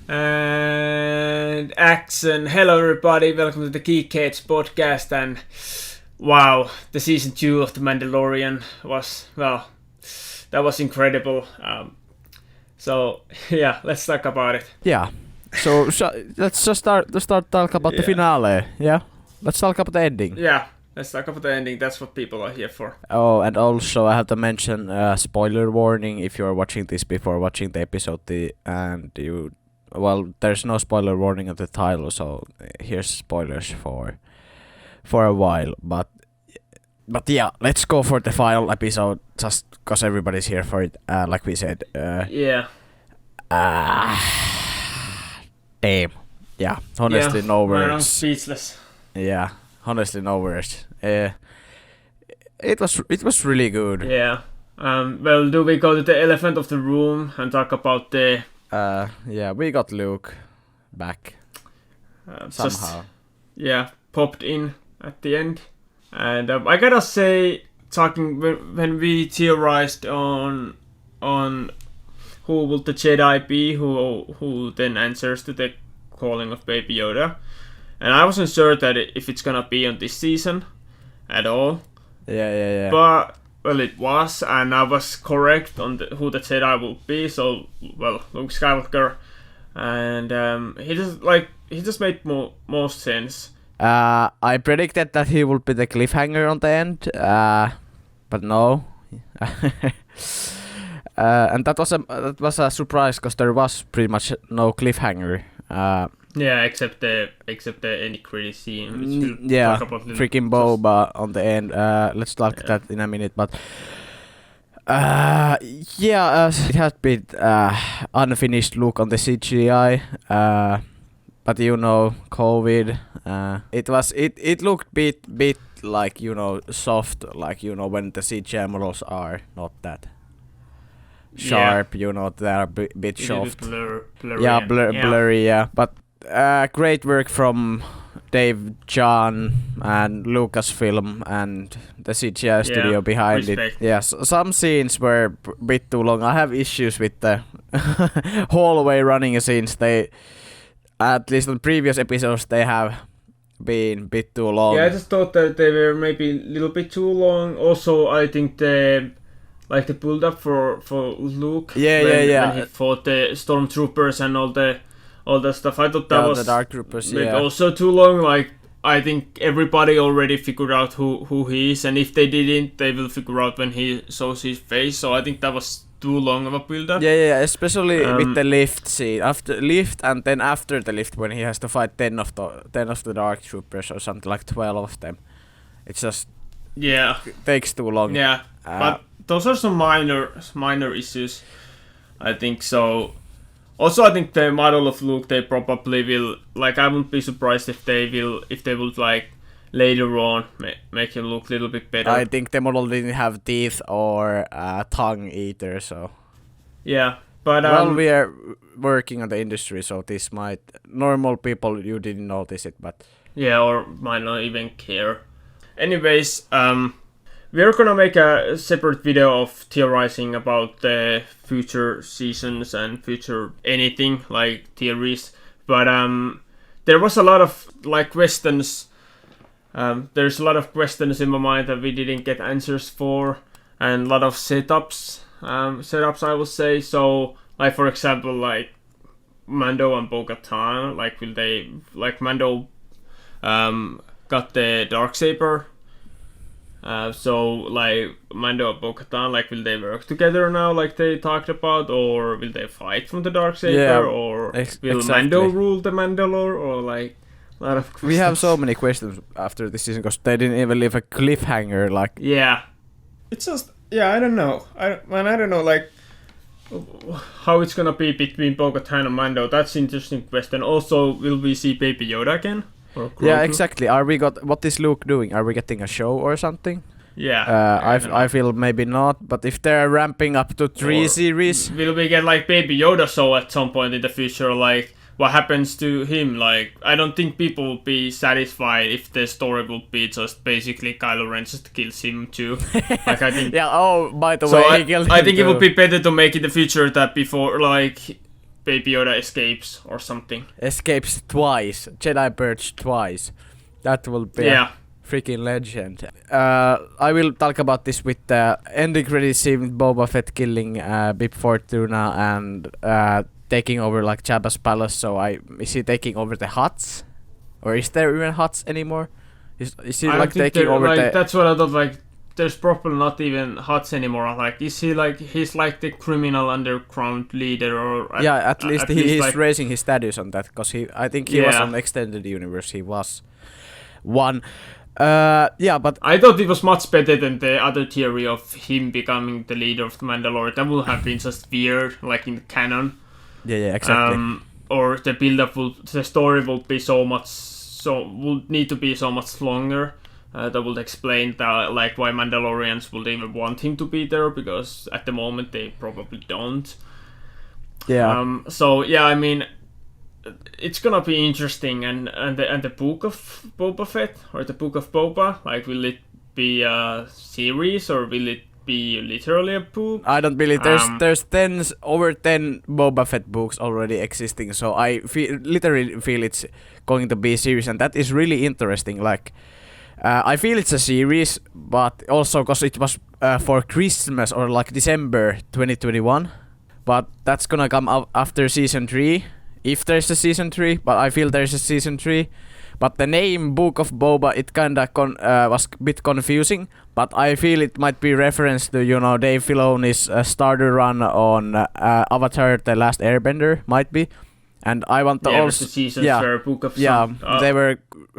And action. Hello everybody, welcome to the Geekheads podcast. And wow, the season 2 of the Mandalorian was, well, that was incredible. So yeah, let's talk about it. Yeah. So let's just start talk about the finale. Yeah. Let's talk about the ending. Yeah, let's talk about the ending. That's what people are here for. Oh, and also I have to mention spoiler warning if you're watching this before watching the episode there's no spoiler warning at the title, so here's spoilers for a while. But yeah, let's go for the final episode just because everybody's here for it. Like we said. Yeah. Damn. Yeah. Honestly, no words. I'm speechless. Yeah. Honestly, no words. It was really good. Yeah. Well, do we go to the elephant of the room and talk about the? Yeah, we got Luke back somehow. Popped in at the end, and I gotta say, talking when we theorized on who will the Jedi be, who then answers to the calling of Baby Yoda, and I wasn't sure that if it's gonna be on this season at all. Yeah. But well, it was, and I was correct on who the Jedi will be. So, well, Luke Skywalker, and he just made most sense. I predicted that he would be the cliffhanger on the end, but no. And that was a surprise because there was pretty much no cliffhanger. Yeah, except the end credit scene. Yeah, freaking Boba on the end. Let's talk that in a minute, but it has been unfinished look on the CGI. But COVID. It looked bit like soft, like when the CGI models are not that sharp. Yeah. They are bit soft. Blurry. Yeah, blurry. Yeah, but. Great work from Dave John and Lucasfilm and the CGI studio behind respect. it. Yes, some scenes were a bit too long. I have issues with the hallway running scenes. They, at least on previous episodes, they have been a bit too long. Yeah, I just thought that they were maybe a little bit too long. Also, I think the build up for Luke. When he fought the stormtroopers and all that stuff. I thought that was the Dark Troopers, also too long. Like, I think everybody already figured out who he is, and if they didn't, they will figure out when he shows his face. So I think that was too long of a build-up. Yeah, especially with the lift scene. After lift, and then after the lift, when he has to fight 10 of the Dark Troopers or something, like 12 of them. It's just takes too long. Yeah, but those are some minor issues, I think. So. Also, I think the model of Luke, they probably will, like, I wouldn't be surprised if they would, like, later on make him look a little bit better. I think the model didn't have teeth or tongue either, so. Yeah, but we are working on the industry, so this might, normal people, you didn't notice it, but. Yeah, or might not even care. Anyways, we're gonna make a separate video of theorizing about the future seasons and future anything, like theories. But there was a lot of questions. There's a lot of questions in my mind that we didn't get answers for, and a lot of setups I would say. So, like, for example, like Mando and Bo-Katan, will they, Mando got the Darksaber. So, Mando and Bo-Katan, will they work together now, like they talked about, or will they fight from the Darksaber, or will Mando rule the Mandalore, or, a lot of questions. We have so many questions after this season, because they didn't even leave a cliffhanger, Yeah. It's just, I don't know. I don't know, how it's gonna be between Bo-Katan and Mando. That's an interesting question. Also, will we see Baby Yoda again? Yeah, exactly. What is Luke doing? Are we getting a show or something? Yeah. I feel maybe not, but if they're ramping up to 3 series, will we get Baby Yoda show at some point in the future? What happens to him? I don't think people will be satisfied if the story will be just basically Kylo Ren just kills him too. I think. Yeah. Oh, by the way, I think it would be better to make in the future that before Baby Yoda escapes or something. Escapes twice. Jedi purge twice. That will be a freaking legend. I will talk about this with the ending credits scene with Boba Fett killing Bib Fortuna and taking over like Jabba's palace. So is he taking over the huts? Or is there even huts anymore? Is he like taking over like, the... That's what I thought, like, there's probably not even huts anymore. Like, is he like, he's like the criminal underground leader or... At least he's like, raising his status on that, because I think he was on Extended Universe, he was one. But... I thought it was much better than the other theory of him becoming the leader of the Mandalorian. That would have been just weird, like in canon. Yeah, exactly. Or the build-up the story would be would need to be so much longer. That would explain that, like, why Mandalorians would even want him to be there, because at the moment they probably don't. Yeah. I mean, it's gonna be interesting, and the book of Boba Fett or the book of Boba, like, will it be a series or will it be literally a book? I don't believe there's over 10 Boba Fett books already existing, so I literally feel it's going to be a series, and that is really interesting. Like, I feel it's a series, but also because it was for Christmas or like December 2021, but that's gonna come out after season 3, if there's a season 3, but I feel there's a season 3. But the name Book of Boba, it kinda was a bit confusing, but I feel it might be reference to, Dave Filoni's starter run on Avatar The Last Airbender, might be. And I want to also... the seasons were Book of they were...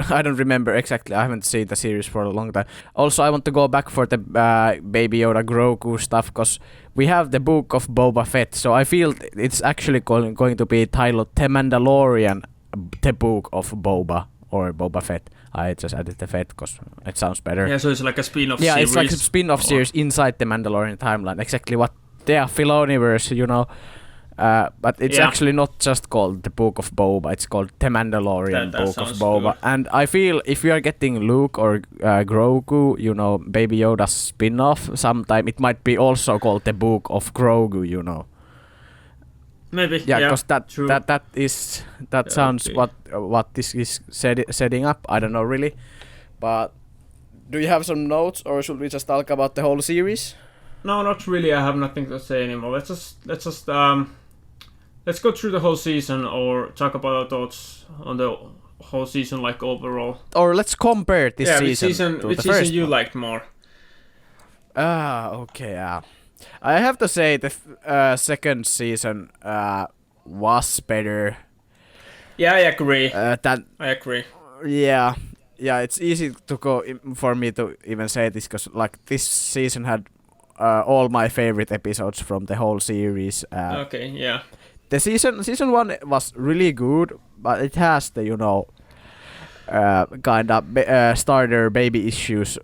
I don't remember exactly, I haven't seen the series for a long time. Also, I want to go back for the Baby Yoda Grogu stuff, because we have the Book of Boba Fett, so I feel it's actually going to be titled The Mandalorian, The Book of Boba, or Boba Fett. I just added the Fett because it sounds better. Yeah, so it's like a spin-off series. Yeah, it's like a spin-off series inside the Mandalorian timeline. Exactly what the Filoniverse, but it's actually not just called the Book of Boba, it's called the Mandalorian Book of Boba. Good. And I feel if we are getting Luke or Grogu, Baby Yoda's spin-off sometime, it might be also called the Book of Grogu, Maybe. Yeah, because that sounds what this is setting up. I don't know really, but do you have some notes, or should we just talk about the whole series? No, not really. I have nothing to say anymore. Let's go through the whole season, or talk about our thoughts on the whole season, like overall. Or let's compare this season to which the season first you one. liked more? Okay. I have to say the second season was better. Yeah, I agree. I agree. Yeah, it's easy to go for me to even say this, because like this season had all my favorite episodes from the whole series. Okay, yeah. The season 1 was really good, but it has the kind of starter baby issues,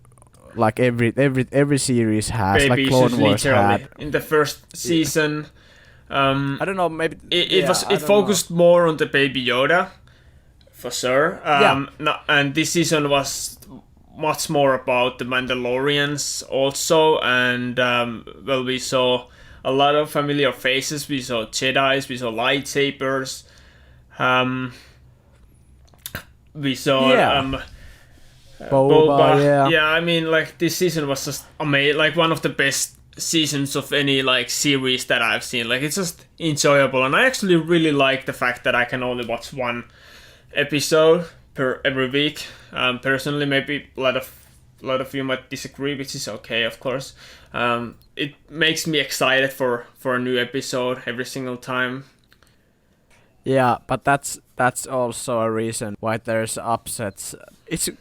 like every series has, baby like Clone Wars had. In the first season, I don't know, maybe it focused more on the Baby Yoda, for sure. And this season was much more about the Mandalorians also, and we saw a lot of familiar faces. We saw Jedis, we saw lightsabers, we saw Boba. Yeah, I mean, like, this season was just amazing, like one of the best seasons of any like series that I've seen. Like, it's just enjoyable, and I actually really like the fact that I can only watch one episode per every week. Personally, maybe a lot of you might disagree, which is okay, of course. It makes me excited for a new episode every single time. Yeah, but that's also a reason why there's upsets.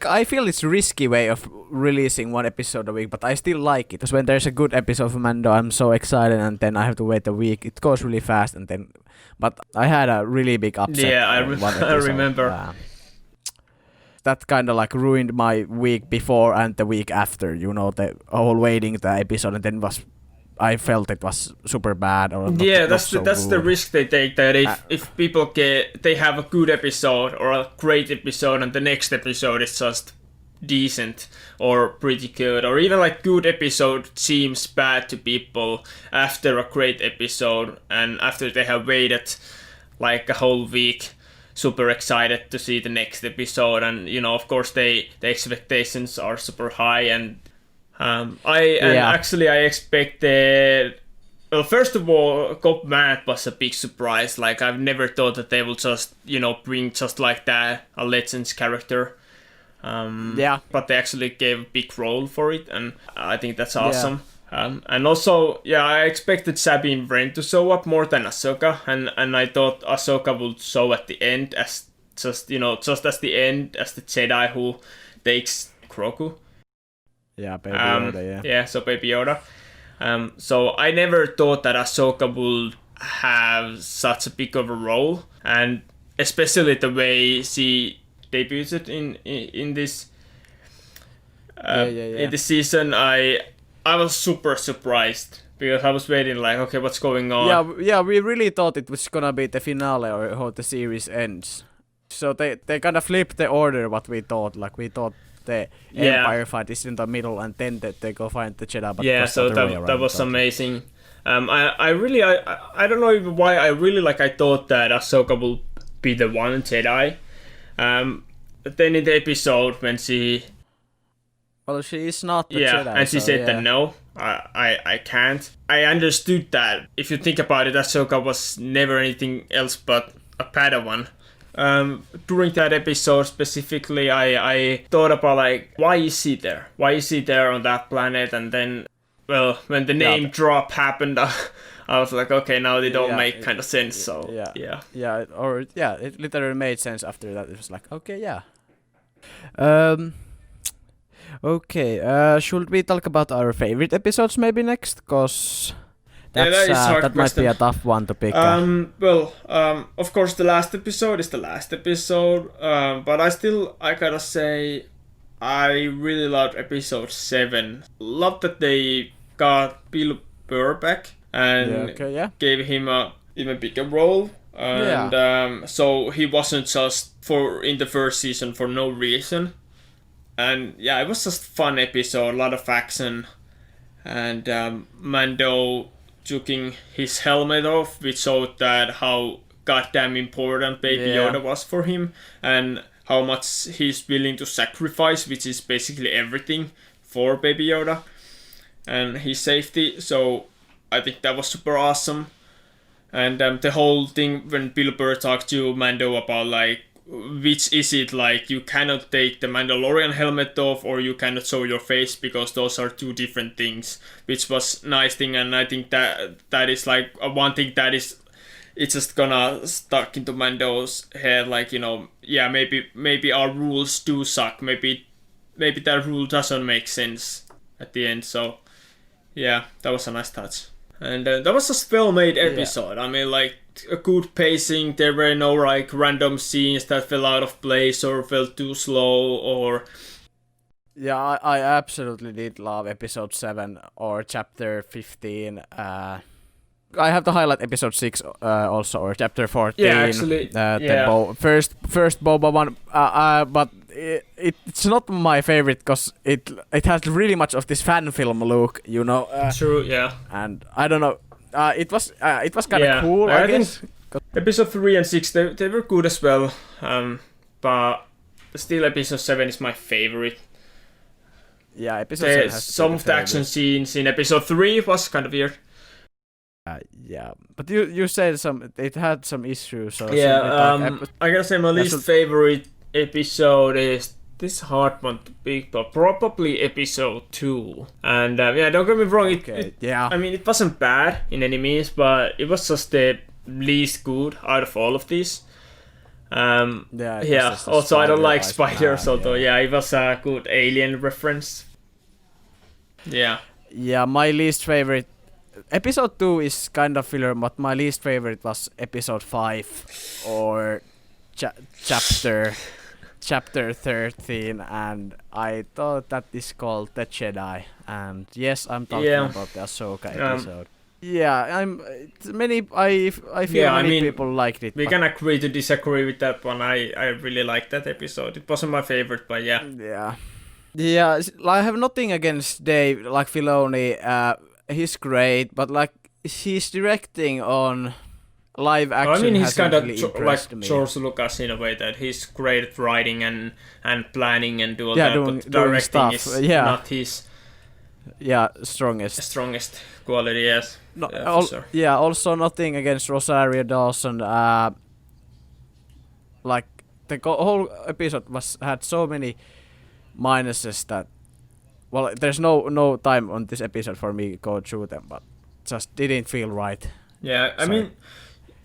I feel it's a risky way of releasing one episode a week, but I still like it. Because when there's a good episode of Mando, I'm so excited, and then I have to wait a week. It goes really fast, and then... But I had a really big upset. Yeah, I remember. That kind of like ruined my week before and the week after, the whole waiting the episode, and then I felt it was super bad. Or that's the risk they take, that if people they have a good episode or a great episode, and the next episode is just decent or pretty good, or even like good episode seems bad to people after a great episode, and after they have waited like a whole week super excited to see the next episode, and of course the expectations are super high, and I expected. Well, first of all, Cobb Vanth was a big surprise. Like, I've never thought that they would just, bring just like that a Legends character. But they actually gave a big role for it, and I think that's awesome. And also, I expected Sabine Wren to show up more than Ahsoka, and I thought Ahsoka would show at the end as just as the end as the Jedi who takes Grogu. Yeah, Baby Yoda. Yeah, so Baby Yoda. So I never thought that Ahsoka would have such a big of a role, and especially the way she debuted in this in this season, I was super surprised because I was waiting like, okay, what's going on? Yeah, we really thought it was gonna be the finale or how the series ends. So they kind of flipped the order what we thought. Like we thought the Empire fight is in the middle, and then they go find the Jedi. But so that was amazing. I really I don't know even why I thought that Ahsoka will be the one Jedi. But then in the episode when she is not the Jedi. And she said that no, I can't. I understood that. If you think about it, Ahsoka was never anything else but a Padawan. During that episode specifically, I thought about like, why is he there? Why is he there on that planet? And then, well, when the name drop happened, I was like, okay, now they don't make kind of sense. So it literally made sense after that. It was like, okay, should we talk about our favorite episodes maybe next? Cause that might be a tough one to pick. Of course, the last episode is the last episode. But I gotta say, I really loved episode 7. Love that they got Bill Burr back and gave him a even bigger role. And so he wasn't just in the first season for no reason. And it was just fun episode, a lot of action, and Mando taking his helmet off, which showed that how goddamn important Baby Yoda was for him, and how much he's willing to sacrifice, which is basically everything for Baby Yoda and his safety. So I think that was super awesome. And the whole thing when Bill Burr talked to Mando about like, which is it, like you cannot take the Mandalorian helmet off or you cannot show your face because those are two different things, which was nice thing. And I think that is like one thing that is, it's just gonna stuck into Mando's head, like, maybe our rules do suck, maybe that rule doesn't make sense at the end. So that was a nice touch. And that was a well-made episode. I mean, like, a good pacing. There were no like random scenes that fell out of place or felt too slow or. Yeah, I absolutely did love episode 7 or chapter 15. I have to highlight episode 6 also, or chapter 14. Yeah, actually. The first Boba one. But it's not my favorite because it has really much of this fan film look, True, yeah. And I don't know. It was kind of cool, I guess. Episode 3 and 6 they were good as well. But still, episode 7 is my favorite. Yeah, episode 7 has some of the action scenes in episode 3 was kind of weird. But you said it had some issues. So I gotta say my least favorite episode is this hard one to pick, but probably episode 2. And don't get me wrong, I mean, it wasn't bad in any means, but it was just the least good out of all of these. Also, I don't like spiders, although it was a good alien reference. Yeah, my least favorite episode 2 is kind of filler, but my least favorite was episode 5 or chapter 13, and I thought that is called The Jedi. And yes, I'm talking about the Ahsoka episode. I feel many people liked it. We can agree to disagree with that one. I really liked that episode. It wasn't my favorite, but yeah. I have nothing against Dave, like Filoni. He's great, but like he's directing on live I action mean, he's hasn't kind of really like impressed me. George Lucas in a way that he's great at writing and planning and do all Yeah, that, doing- but doing directing stuff, is yeah. not his strongest quality. Yes, No, yeah, for sure. yeah, also nothing against Rosario Dawson. Like the whole episode had so many minuses that, well, there's no time on this episode for me to go through them, but just didn't feel right. Yeah, I So- mean,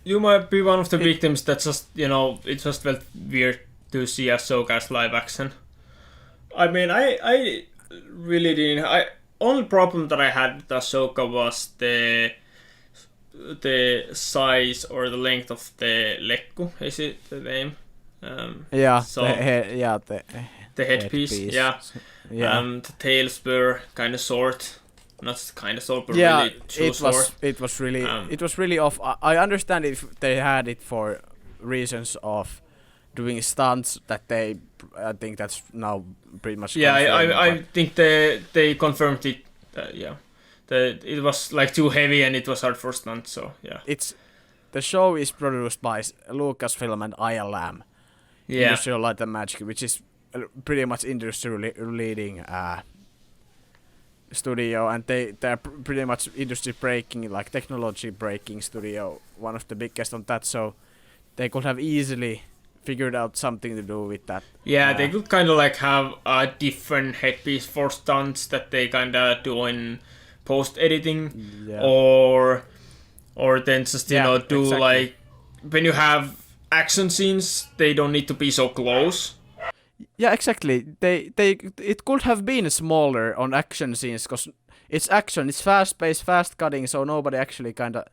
you might be one of the victims that just, it just felt weird to see Ahsoka as live action. I mean, I really didn't. Only problem that I had with Ahsoka was the size or the length of the lekku. Is it the name? Yeah, So the headpiece. Yeah. Yeah. The tails were kind of short. Not kind of short, but Yeah, really too short. it was really off. I understand if they had it for reasons of doing stunts that I think that's now pretty much Yeah, confirmed, I but- think they confirmed it. Yeah, that it was like too heavy and it was hard for stunts. So yeah. The show is produced by Lucasfilm and ILM, Yeah. Industrial Light and Magic, which is pretty much industry leading studio, and they're pretty much industry breaking, like technology breaking studio, one of the biggest on that. So they could have easily figured out something to do with that. Yeah, they could kind of like have a different headpiece for stunts that they kind of do in post editing, Yeah. or then just do exactly. like when you have action scenes, they don't need to be so close. Yeah, exactly. It could have been smaller on action scenes because it's action, it's fast paced, fast cutting, so nobody actually kind of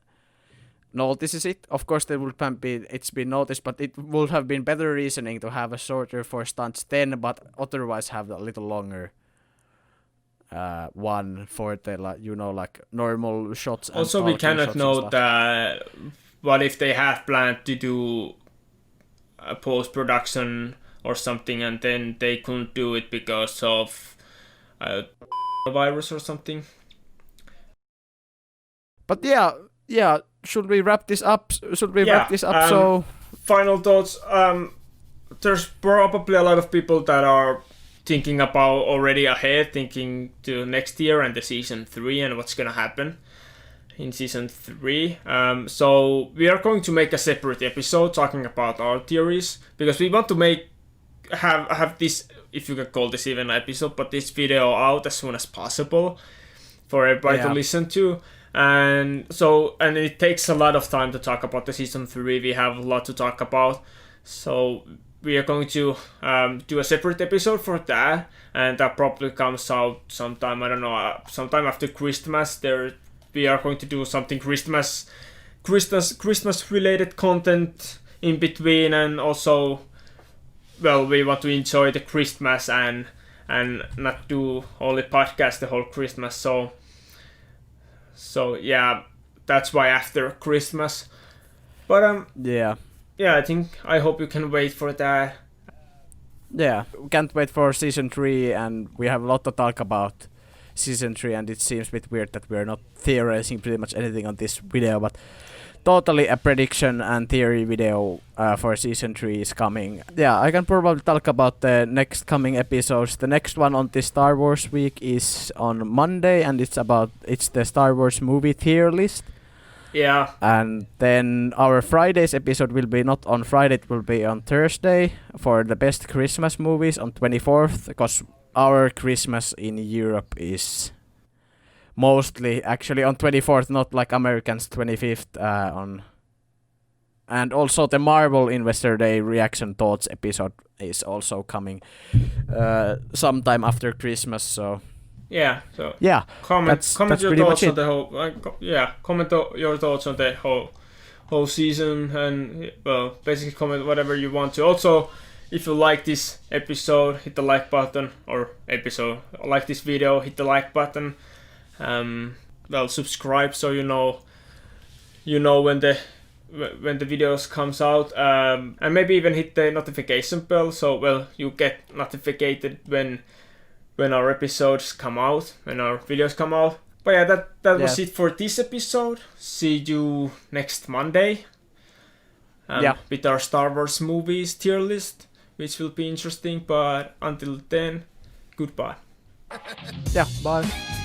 notices it. Of course, it's been noticed, but it would have been better reasoning to have a shorter for stunts then, but otherwise have a little longer one for the like normal shots. And Also, we talking cannot shots and know stuff. that what if they have planned to do a post production or something, and then they couldn't do it because of a virus or something. But yeah. Should we wrap this up? So Final thoughts. There's probably a lot of people that are thinking about already ahead, thinking to next year and the season 3 and what's gonna happen in season 3. So we are going to make a separate episode talking about our theories, because we want to have this, if you can call this even an episode, but this video out as soon as possible for everybody to listen to. And it takes a lot of time to talk about the season 3. We have a lot to talk about, so we are going to do a separate episode for that, and that probably comes out sometime, I don't know, sometime after Christmas. We are going to do something Christmas related content in between, and also, well, we want to enjoy the Christmas and not do only podcast the whole Christmas. So yeah, that's why after Christmas. But yeah, I hope you can wait for that. Yeah, we can't wait for season 3, and we have a lot to talk about season 3, and it seems a bit weird that we're not theorizing pretty much anything on this video, but totally a prediction and theory video for season 3 is coming. Yeah, I can probably talk about the next coming episodes. The next one on this Star Wars week is on Monday, and it's the Star Wars movie tier list. Yeah. And then our Friday's episode will be not on Friday, it will be on Thursday for the best Christmas movies on 24th, because our Christmas in Europe is mostly actually on 24th, not like Americans 25th on. And also the Marvel Investor Day reaction thoughts episode is also coming sometime after Christmas, so yeah. So yeah, comment that's your pretty thoughts much on the whole. Comment your thoughts on the whole season, and well, basically comment whatever you want to. Also, if you like this episode, hit the like button, or like this video, hit the like button. Well, subscribe so you know when the videos comes out, and maybe even hit the notification bell, so well you get notified when our episodes come out, when our videos come out. But yeah, that was it for this episode. See you next Monday with our Star Wars Movies tier list, which will be interesting. But until then, goodbye. Yeah, bye.